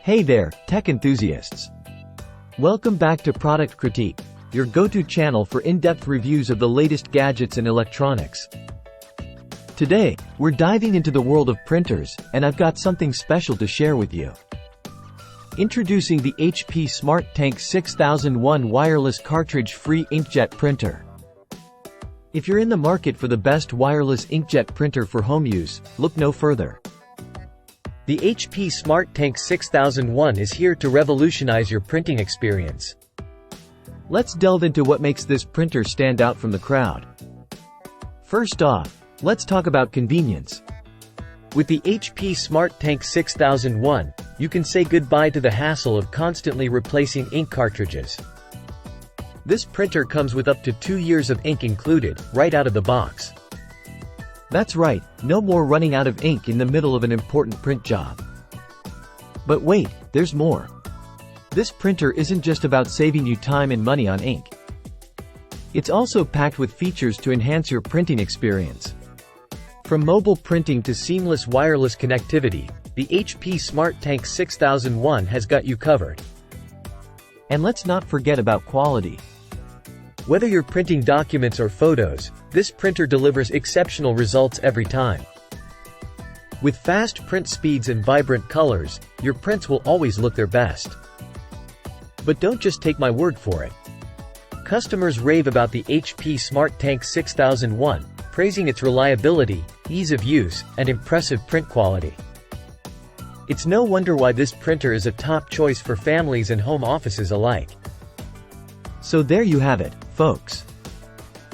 Hey there, tech enthusiasts! Welcome back to Product Critique, your go-to channel for in-depth reviews of the latest gadgets and electronics. Today, we're diving into the world of printers, and I've got something special to share with you. Introducing the HP SmartTank 6001 Wireless Cartridge-Free Inkjet Printer. If you're in the market for the best wireless inkjet printer for home use, look no further. The HP SmartTank 6001 is here to revolutionize your printing experience. Let's delve into what makes this printer stand out from the crowd. First off, let's talk about convenience. With the HP SmartTank 6001, you can say goodbye to the hassle of constantly replacing ink cartridges. This printer comes with up to 2 years of ink included, right out of the box. That's right, no more running out of ink in the middle of an important print job. But wait, there's more. This printer isn't just about saving you time and money on ink. It's also packed with features to enhance your printing experience. From mobile printing to seamless wireless connectivity, the HP SmartTank 6001 has got you covered. And let's not forget about quality. Whether you're printing documents or photos, this printer delivers exceptional results every time. With fast print speeds and vibrant colors, your prints will always look their best. But don't just take my word for it. Customers rave about the HP SmartTank 6001, praising its reliability, ease of use, and impressive print quality. It's no wonder why this printer is a top choice for families and home offices alike. So there you have it, folks.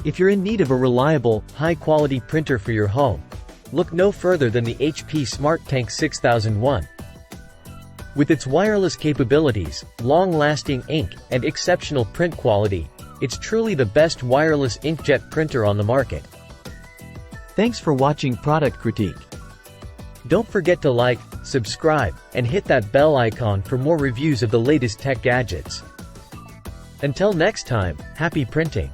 If you're in need of a reliable, high-quality printer for your home, look no further than the HP SmartTank 6001. With its wireless capabilities, long-lasting ink, and exceptional print quality, it's truly the best wireless inkjet printer on the market. Thanks for watching Product Critique. Don't forget to like, subscribe, and hit that bell icon for more reviews of the latest tech gadgets. Until next time, happy printing!